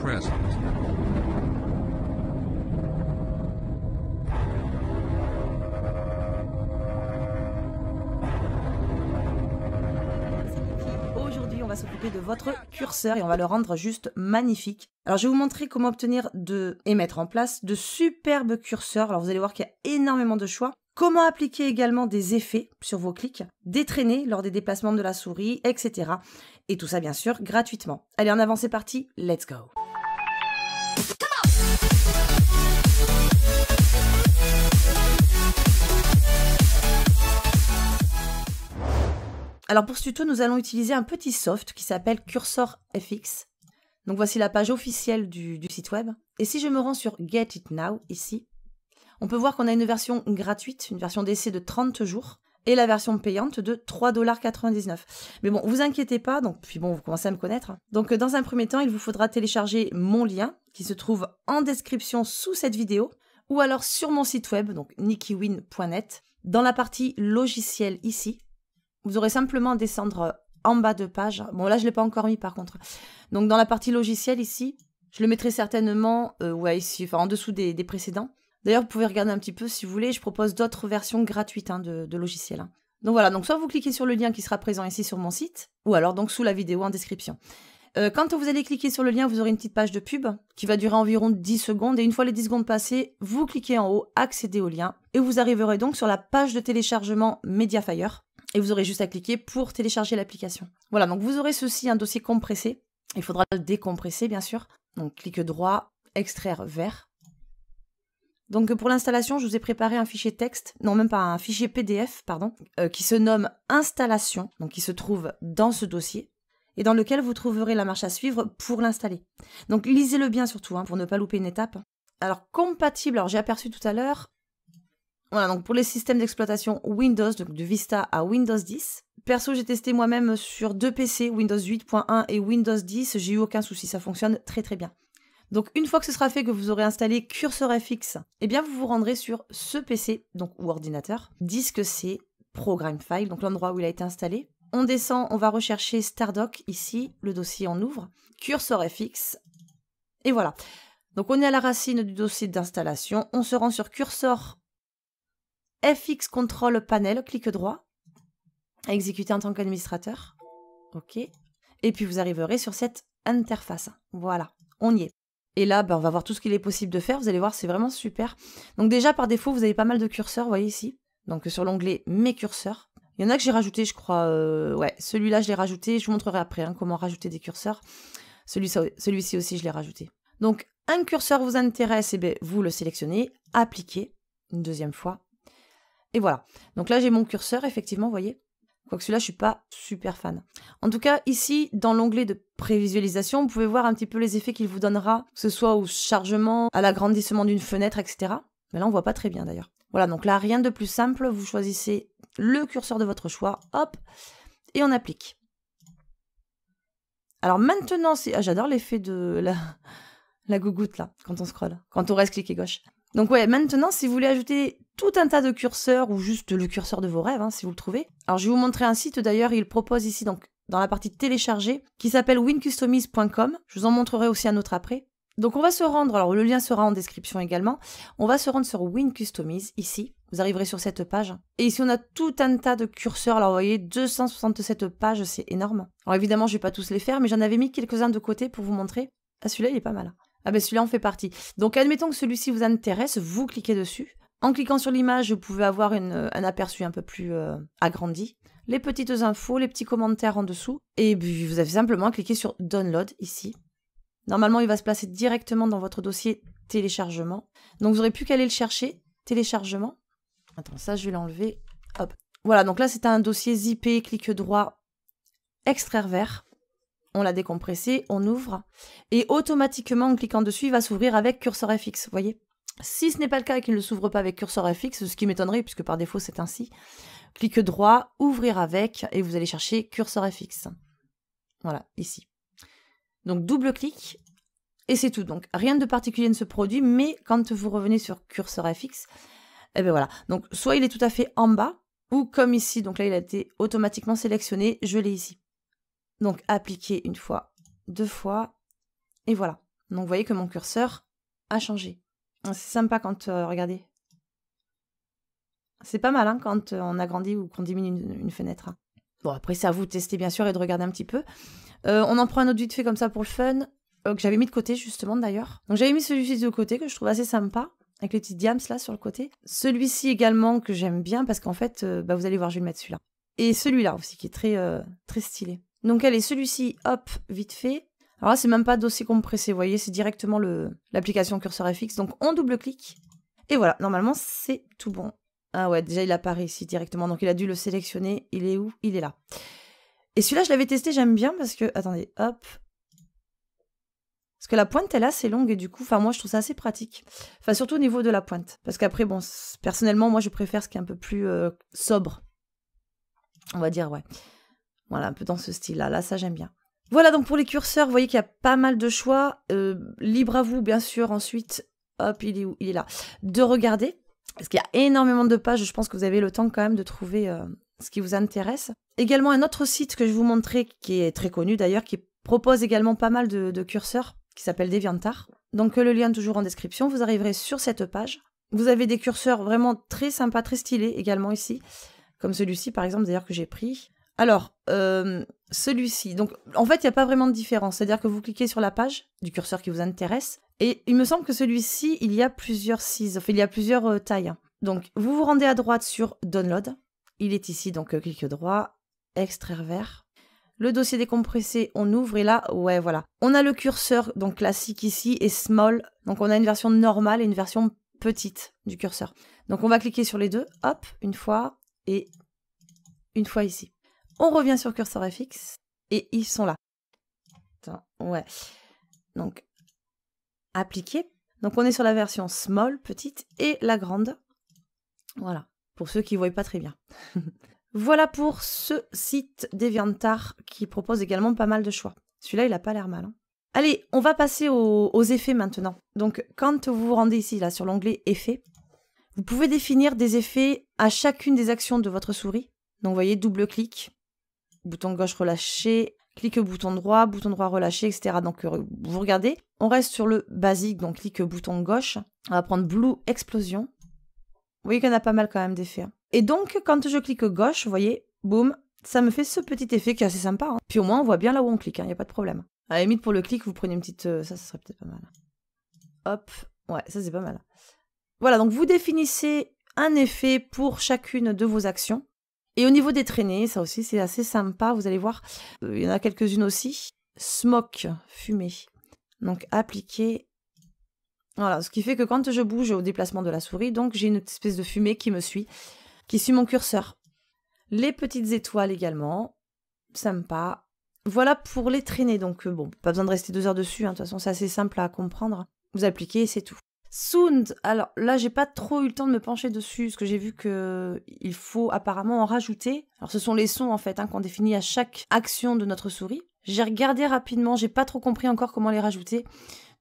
present. Aujourd'hui, on va s'occuper de votre curseur et on va le rendre juste magnifique. Alors, je vais vous montrer comment obtenir et mettre en place de superbes curseurs. Alors, vous allez voir qu'il y a énormément de choix. Comment appliquer également des effets sur vos clics, des traînées lors des déplacements de la souris, etc. Et tout ça, bien sûr, gratuitement. Allez, en avant, c'est parti, let's go! Alors pour ce tuto, nous allons utiliser un petit soft qui s'appelle Cursor FX. Donc voici la page officielle du site web. Et si je me rends sur Get It Now, ici, on peut voir qu'on a une version gratuite, une version d'essai de 30 jours, et la version payante de 3,99 $. Mais bon, vous inquiétez pas, puis bon, vous commencez à me connaître. Donc dans un premier temps, il vous faudra télécharger mon lien, qui se trouve en description sous cette vidéo, ou alors sur mon site web, donc nikiwin.net, dans la partie logiciel ici. Vous aurez simplement à descendre en bas de page. Bon, là, je ne l'ai pas encore mis par contre. Donc, dans la partie logiciel ici, je le mettrai certainement ici, enfin, en dessous des précédents. D'ailleurs, vous pouvez regarder un petit peu si vous voulez. Je propose d'autres versions gratuites de logiciels. Hein. Donc voilà, donc soit vous cliquez sur le lien qui sera présent ici sur mon site, ou alors donc sous la vidéo en description. Quand vous allez cliquer sur le lien, vous aurez une petite page de pub qui va durer environ 10 secondes. Et une fois les 10 secondes passées, vous cliquez en haut, accédez au lien. Et vous arriverez donc sur la page de téléchargement Mediafire. Et vous aurez juste à cliquer pour télécharger l'application. Voilà, donc vous aurez ceci, un dossier compressé. Il faudra le décompresser, bien sûr. Donc, clic droit, extraire vers. Donc, pour l'installation, je vous ai préparé un fichier texte, non, même pas un fichier PDF, pardon, qui se nomme installation, donc qui se trouve dans ce dossier, et dans lequel vous trouverez la marche à suivre pour l'installer. Donc, lisez-le bien surtout, hein, pour ne pas louper une étape. Alors, compatible, alors j'ai aperçu tout à l'heure, voilà, donc pour les systèmes d'exploitation Windows, donc de Vista à Windows 10. Perso, j'ai testé moi-même sur 2 PC, Windows 8.1 et Windows 10. J'ai eu aucun souci, ça fonctionne très très bien. Donc une fois que ce sera fait, que vous aurez installé Cursor FX, eh bien vous vous rendrez sur ce PC, donc ou ordinateur, disque C, Program File, donc l'endroit où il a été installé. On descend, on va rechercher Stardock, ici, le dossier on ouvre, Cursor FX, et voilà. Donc on est à la racine du dossier d'installation, on se rend sur Cursor FX Control Panel, clic droit, exécuter en tant qu'administrateur, ok, et puis vous arriverez sur cette interface, voilà, on y est. Et là, on va voir tout ce qu'il est possible de faire, vous allez voir, c'est vraiment super. Donc déjà, par défaut, vous avez pas mal de curseurs, vous voyez ici, donc sur l'onglet Mes curseurs. Il y en a que j'ai rajouté, je crois, ouais, celui-là, je l'ai rajouté, je vous montrerai après hein, comment rajouter des curseurs. Celui-ci aussi, je l'ai rajouté. Donc, un curseur vous intéresse, et bien, vous le sélectionnez, appliquez, une deuxième fois. Et voilà. Donc là, j'ai mon curseur, effectivement, vous voyez. Quoique celui-là, je suis pas super fan. En tout cas, ici, dans l'onglet de prévisualisation, vous pouvez voir un petit peu les effets qu'il vous donnera, que ce soit au chargement, à l'agrandissement d'une fenêtre, etc. Mais là, on voit pas très bien, d'ailleurs. Voilà, donc là, rien de plus simple. Vous choisissez le curseur de votre choix, hop, et on applique. Alors maintenant, j'adore l'effet de la gougoute, là, quand on scrolle, quand on reste cliqué gauche. Donc ouais, maintenant, si vous voulez ajouter tout un tas de curseurs ou juste le curseur de vos rêves, hein, si vous le trouvez. Alors, je vais vous montrer un site, d'ailleurs, il propose ici, donc, dans la partie télécharger, qui s'appelle wincustomize.com. Je vous en montrerai aussi un autre après. Donc, on va se rendre, alors le lien sera en description également, on va se rendre sur Wincustomize, ici. Vous arriverez sur cette page. Et ici, on a tout un tas de curseurs. Alors, vous voyez, 267 pages, c'est énorme. Alors, évidemment, je vais pas tous les faire, mais j'en avais mis quelques-uns de côté pour vous montrer. Ah, celui-là, il est pas mal. Ah ben, celui-là en fait partie. Donc, admettons que celui-ci vous intéresse, vous cliquez dessus. En cliquant sur l'image, vous pouvez avoir un aperçu un peu plus agrandi. Les petites infos, les petits commentaires en dessous. Et puis, vous avez simplement cliqué sur Download, ici. Normalement, il va se placer directement dans votre dossier téléchargement. Donc, vous n'aurez plus qu'à aller le chercher. Téléchargement. Attends, ça, je vais l'enlever. Hop. Voilà, donc là, c'est un dossier zippé, clic droit, extraire vers. On l'a décompressé, on ouvre. Et automatiquement, en cliquant dessus, il va s'ouvrir avec Cursor FX, vous voyez. Si ce n'est pas le cas et qu'il ne s'ouvre pas avec Cursor FX, ce qui m'étonnerait puisque par défaut c'est ainsi, clic droit, ouvrir avec, et vous allez chercher Cursor FX. Voilà, ici. Donc double clic, et c'est tout. Donc rien de particulier ne se produit, mais quand vous revenez sur Cursor FX, et bien voilà. Donc soit il est tout à fait en bas, ou comme ici, donc là il a été automatiquement sélectionné, je l'ai ici. Donc appliquer une fois, deux fois, et voilà. Donc vous voyez que mon curseur a changé. C'est sympa quand, regardez. C'est pas mal hein, quand on agrandit ou qu'on diminue une fenêtre. Bon, après, c'est à vous de tester, bien sûr, et de regarder un petit peu. On en prend un autre vite fait comme ça pour le fun, que j'avais mis de côté, justement, d'ailleurs. Donc, j'avais mis celui-ci de côté, que je trouve assez sympa, avec les petits diams, là, sur le côté. Celui-ci, également, que j'aime bien, parce qu'en fait, vous allez voir, je vais le mettre celui-là. Et celui-là aussi, qui est très, très stylé. Donc, allez, celui-ci, hop, vite fait. Alors là, c'est même pas dossier compressé, vous voyez, c'est directement l'application Cursor FX. Donc, on double-clique. Et voilà, normalement, c'est tout bon. Ah ouais, déjà, il apparaît ici directement. Donc, il a dû le sélectionner. Il est où? Il est là. Et celui-là, je l'avais testé, j'aime bien parce que... Attendez, hop. Parce que la pointe, elle est assez longue et du coup, moi, je trouve ça assez pratique. Enfin, surtout au niveau de la pointe. Parce qu'après, bon, personnellement, moi, je préfère ce qui est un peu plus sobre. On va dire, ouais. Voilà, un peu dans ce style-là. Là, ça, j'aime bien. Voilà, donc pour les curseurs, vous voyez qu'il y a pas mal de choix. Libre à vous, bien sûr, ensuite, hop, il est où? Il est là. De regarder. Parce qu'il y a énormément de pages, je pense que vous avez le temps quand même de trouver ce qui vous intéresse. Également un autre site que je vous montrais, qui est très connu d'ailleurs, qui propose également pas mal de curseurs, qui s'appelle DeviantArt. Donc le lien toujours en description, vous arriverez sur cette page. Vous avez des curseurs vraiment très sympas, très stylés également ici, comme celui-ci par exemple d'ailleurs que j'ai pris. Alors, celui-ci, donc en fait il n'y a pas vraiment de différence, c'est-à-dire que vous cliquez sur la page du curseur qui vous intéresse, et il me semble que celui-ci, il y a plusieurs sizes, enfin il y a plusieurs tailles. Donc vous vous rendez à droite sur Download, il est ici, donc clic droit, extraire vers. Le dossier décompressé, on ouvre et là, ouais voilà. On a le curseur donc classique ici et small, donc on a une version normale et une version petite du curseur. Donc on va cliquer sur les deux, hop, une fois et une fois ici. On revient sur Cursor FX et ils sont là. Attends, ouais. Donc, appliquer. Donc, on est sur la version small, petite, et la grande. Voilà, pour ceux qui ne voient pas très bien. Voilà pour ce site DeviantArt qui propose également pas mal de choix. Celui-là, il n'a pas l'air mal. Hein. Allez, on va passer aux effets maintenant. Donc, quand vous vous rendez ici, là, sur l'onglet Effets, vous pouvez définir des effets à chacune des actions de votre souris. Donc, vous voyez, double-clic. Bouton gauche relâché, clic bouton droit relâché, etc. Donc vous regardez, on reste sur le basique, donc clic bouton gauche. On va prendre Blue Explosion. Vous voyez qu'il y en a pas mal quand même d'effets. Hein. Et donc quand je clique gauche, vous voyez, boum, ça me fait ce petit effet qui est assez sympa. Hein. Puis au moins on voit bien là où on clique, il n'y a pas de problème. À la limite pour le clic, vous prenez une petite... ça serait peut-être pas mal. Hop, ouais, ça c'est pas mal. Voilà, donc vous définissez un effet pour chacune de vos actions. Et au niveau des traînées, ça aussi c'est assez sympa, vous allez voir, il y en a quelques-unes aussi. Smoke, fumée. Donc appliquer. Voilà, ce qui fait que quand je bouge au déplacement de la souris, donc j'ai une espèce de fumée qui me suit, qui suit mon curseur. Les petites étoiles également, sympa. Voilà pour les traînées, donc bon, pas besoin de rester 2 heures dessus, hein, de toute façon c'est assez simple à comprendre. Vous appliquez et c'est tout. Sound, alors là j'ai pas trop eu le temps de me pencher dessus, parce que j'ai vu qu'il faut apparemment en rajouter. Alors ce sont les sons en fait qu'on définit à chaque action de notre souris. J'ai regardé rapidement, j'ai pas trop compris encore comment les rajouter,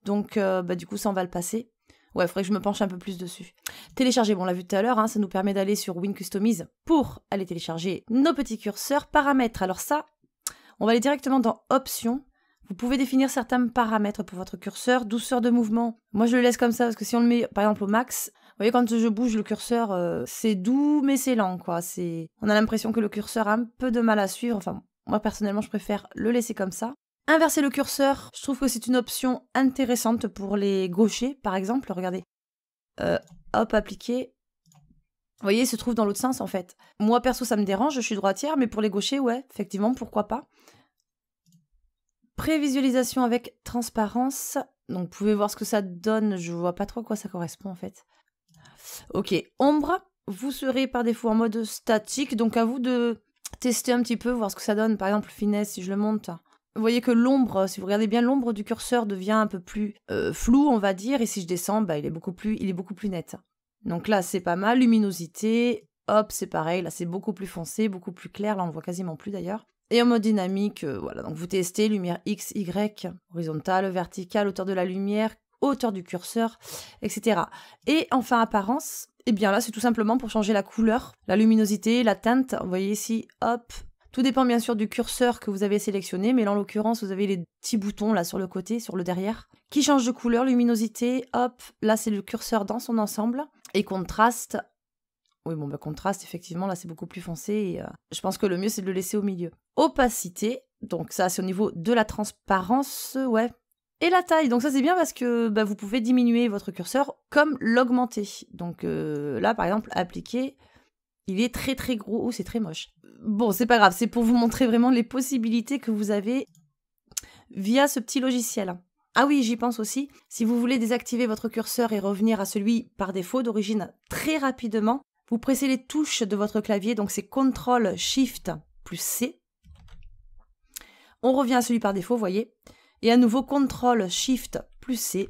donc du coup ça on va le passer. Ouais, il faudrait que je me penche un peu plus dessus. Télécharger, bon on l'a vu tout à l'heure, hein, ça nous permet d'aller sur Win Customize pour aller télécharger nos petits curseurs. Paramètres, alors ça, on va aller directement dans Options. Vous pouvez définir certains paramètres pour votre curseur, douceur de mouvement. Moi, je le laisse comme ça parce que si on le met, par exemple, au max, vous voyez, quand je bouge le curseur, c'est doux, mais c'est lent, quoi. On a l'impression que le curseur a un peu de mal à suivre. Enfin, moi, personnellement, je préfère le laisser comme ça. Inverser le curseur, je trouve que c'est une option intéressante pour les gauchers, par exemple. Regardez. Hop, appliquer. Vous voyez, il se trouve dans l'autre sens, en fait. Moi, perso, ça me dérange, je suis droitière, mais pour les gauchers, ouais, effectivement, pourquoi pas. Prévisualisation avec transparence. Donc, vous pouvez voir ce que ça donne. Je vois pas trop à quoi ça correspond, en fait. Ok, ombre. Vous serez par défaut en mode statique. Donc, à vous de tester un petit peu, voir ce que ça donne. Par exemple, finesse, si je le monte. Vous voyez que l'ombre, si vous regardez bien, l'ombre du curseur devient un peu plus flou, on va dire. Et si je descends, il est beaucoup plus net. Donc là, c'est pas mal. Luminosité. Hop, c'est pareil. Là, c'est beaucoup plus foncé, beaucoup plus clair. Là, on ne voit quasiment plus, d'ailleurs. Et en mode dynamique, voilà, donc vous testez lumière X, Y, horizontale, verticale, hauteur de la lumière, hauteur du curseur, etc. Et enfin apparence, et bien là c'est tout simplement pour changer la couleur, la luminosité, la teinte, vous voyez ici, hop, Tout dépend bien sûr du curseur que vous avez sélectionné, mais là en l'occurrence vous avez les petits boutons là sur le côté, sur le derrière, qui changent de couleur, luminosité, hop, là c'est le curseur dans son ensemble, et contraste. Oui, bon, bah, contraste, effectivement, là, c'est beaucoup plus foncé et je pense que le mieux, c'est de le laisser au milieu. Opacité, donc ça, c'est au niveau de la transparence, ouais. Et la taille, donc ça, c'est bien parce que bah, vous pouvez diminuer votre curseur comme l'augmenter. Donc là, par exemple, appliquer, il est très très gros, oh, c'est très moche. Bon, c'est pas grave, c'est pour vous montrer vraiment les possibilités que vous avez via ce petit logiciel. Ah oui, j'y pense aussi, si vous voulez désactiver votre curseur et revenir à celui par défaut d'origine très rapidement, vous pressez les touches de votre clavier, donc c'est CTRL SHIFT plus C. On revient à celui par défaut, vous voyez. Et à nouveau CTRL SHIFT plus C.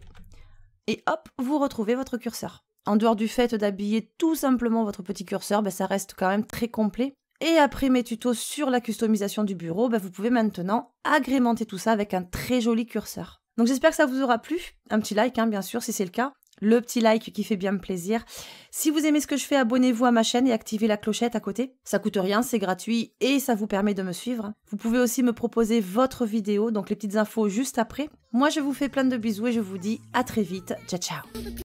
Et hop, vous retrouvez votre curseur. En dehors du fait d'habiller tout simplement votre petit curseur, ben, ça reste quand même très complet. Et après mes tutos sur la customisation du bureau, ben, vous pouvez maintenant agrémenter tout ça avec un très joli curseur. Donc j'espère que ça vous aura plu. Un petit like, hein, bien sûr, si c'est le cas. Le petit like qui fait bien me plaisir. Si vous aimez ce que je fais, abonnez-vous à ma chaîne et activez la clochette à côté. Ça coûte rien, c'est gratuit et ça vous permet de me suivre. Vous pouvez aussi me proposer votre vidéo, donc les petites infos juste après. Moi, je vous fais plein de bisous et je vous dis à très vite. Ciao, ciao.